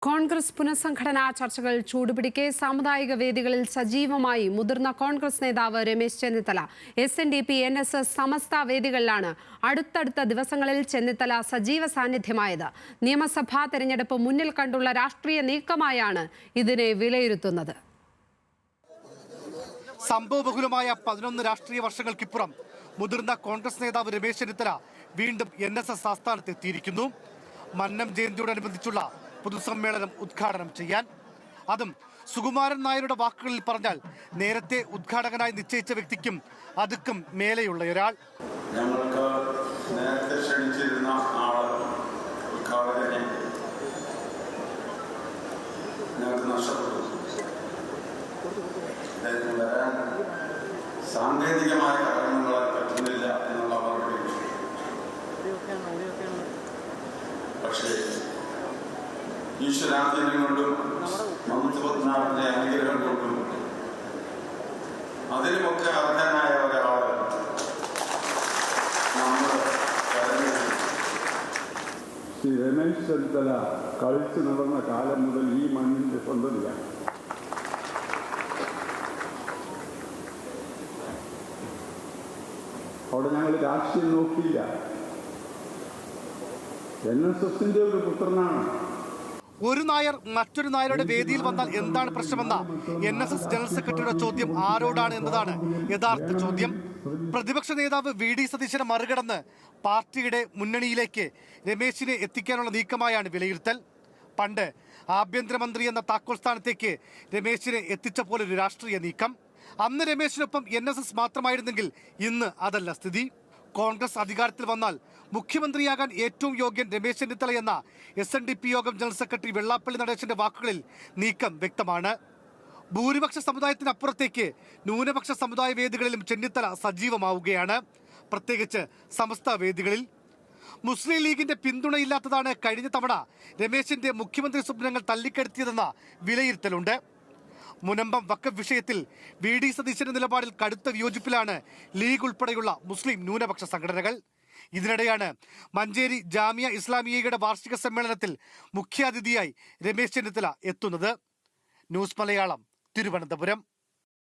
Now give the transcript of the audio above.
കോൺഗ്രസ് പുനഃസംഘടനാ ചർച്ചകൾ ചൂടുപിടിക്കെ സാമുദായിക വേദികളിൽ സജീവമായി മുതിർന്ന കോൺഗ്രസ് നേതാവ് രമേശ് ചെന്നിത്തല. SNDP, NSS സമസ്ത വേദികളിലാണ് അടുത്തടുത്ത ദിവസങ്ങളിൽ ചെന്നിത്തല സജീവ സാന്നിധ്യമായത്. നിയമസഭാ തെരഞ്ഞെടുപ്പ് മുന്നിൽ കണ്ടുള്ള രാഷ്ട്രീയ നീക്കമായാണ് ഇതിനെ വിലയിരുത്തുന്നത്. സംഭവബഹുലമായ 11 രാഷ്ട്രീയ വർഷങ്ങൾക്കിപ്പുറം മുതിർന്ന കോൺഗ്രസ് നേതാവ് രമേശ് ചെന്നിത്തല വീണ്ടും NSS ആസ്ഥാനത്തെത്തിയിരിക്കുന്നു. മന്നം ജയന്തിയോടനുബന്ധിച്ചുള്ള പൊതുസമ്മേളനം ഉദ്ഘാടനം ചെയ്യാൻ. അതും സുകുമാരൻ നായരുടെ വാക്കുകളിൽ പറഞ്ഞാൽ നേരത്തെ ഉദ്ഘാടകനായി നിശ്ചയിച്ച വ്യക്തിക്കും അതുക്കും മേലെയുള്ള ഒരാൾ. ഞങ്ങൾക്ക് നേരത്തെ ക്ഷണിച്ചിരുന്ന ആള് ഉദ്ഘാടകനെ ഞങ്ങൾക്ക് നഷ്ടപ്പെട്ടു. വരാൻ സാങ്കേതികമായ കാരണങ്ങളാൽ പറ്റുന്നില്ല എന്നുള്ള മറുപടി. പക്ഷേ ഈശ്വരാധീനം കൊണ്ടും മന്ത്രിപത്നാഥന്റെ അനുഗ്രഹം കൊണ്ടും അതിനുമൊക്കെ അർഹനായ ഒരാള് ശ്രീ രമേശ് ചെന്നിത്തല കളിച്ചു നടന്ന കാലം മുതൽ ഈ മണ്ണിന്റെ സന്തതിയാണ്. അവിടെ ഞങ്ങൾ രാഷ്ട്രീയം നോക്കിയില്ല. NSSന്റെ ഒരു പുത്രനാണ്. ഒരു നായർ മറ്റൊരു നായരുടെ വേദിയിൽ വന്നാൽ എന്താണ് പ്രശ്നമെന്ന NSS ജനറൽ സെക്രട്ടറിയുടെ ചോദ്യം ആരോടാണ് എന്നതാണ് യഥാർത്ഥ ചോദ്യം. പ്രതിപക്ഷ നേതാവ് VD സതീശനെ മറികടന്ന് പാർട്ടിയുടെ മുന്നണിയിലേക്ക് രമേശിനെ എത്തിക്കാനുള്ള നീക്കമായാണ് വിലയിരുത്തൽ. പണ്ട് ആഭ്യന്തരമന്ത്രി എന്ന താക്കോൽ സ്ഥാനത്തേക്ക് രമേശിനെ എത്തിച്ച പോലെ ഒരു രാഷ്ട്രീയ നീക്കം. അന്ന് രമേശിനൊപ്പം NSS മാത്രമായിരുന്നെങ്കിൽ ഇന്ന് അതല്ല സ്ഥിതി. കോൺഗ്രസ് അധികാരത്തിൽ വന്നാൽ മുഖ്യമന്ത്രിയാകാൻ ഏറ്റവും യോഗ്യൻ രമേശ് ചെന്നിത്തല എന്ന SNDP യോഗം ജനറൽ സെക്രട്ടറി വെള്ളാപ്പള്ളി നടേശന്റെ വാക്കുകളിൽ നീക്കം വ്യക്തമാണ്. ഭൂരിപക്ഷ സമുദായത്തിനപ്പുറത്തേക്ക് ന്യൂനപക്ഷ സമുദായ വേദികളിലും ചെന്നിത്തല സജീവമാവുകയാണ്, പ്രത്യേകിച്ച് സമസ്ത വേദികളിൽ. മുസ്ലിം ലീഗിന്റെ പിന്തുണയില്ലാത്തതാണ് കഴിഞ്ഞ തവണ രമേശിന്റെ മുഖ്യമന്ത്രി സ്വപ്നങ്ങൾ തല്ലിക്കെടുത്തിയതെന്ന വിലയിരുത്തലുണ്ട്. മുനമ്പം വഖഫ് വിഷയത്തിൽ VD സതീശന്റെ നിലപാടിൽ കടുത്ത വിയോജിപ്പിലാണ് ലീഗ് ഉൾപ്പെടെയുള്ള മുസ്ലിം ന്യൂനപക്ഷ സംഘടനകൾ. ഇതിനിടെയാണ് മഞ്ചേരി ജാമിയ ഇസ്ലാമിയയുടെ വാർഷിക സമ്മേളനത്തിൽ മുഖ്യാതിഥിയായി രമേശ് ചെന്നിത്തല എത്തുന്നത്. ന്യൂസ് മലയാളം, തിരുവനന്തപുരം.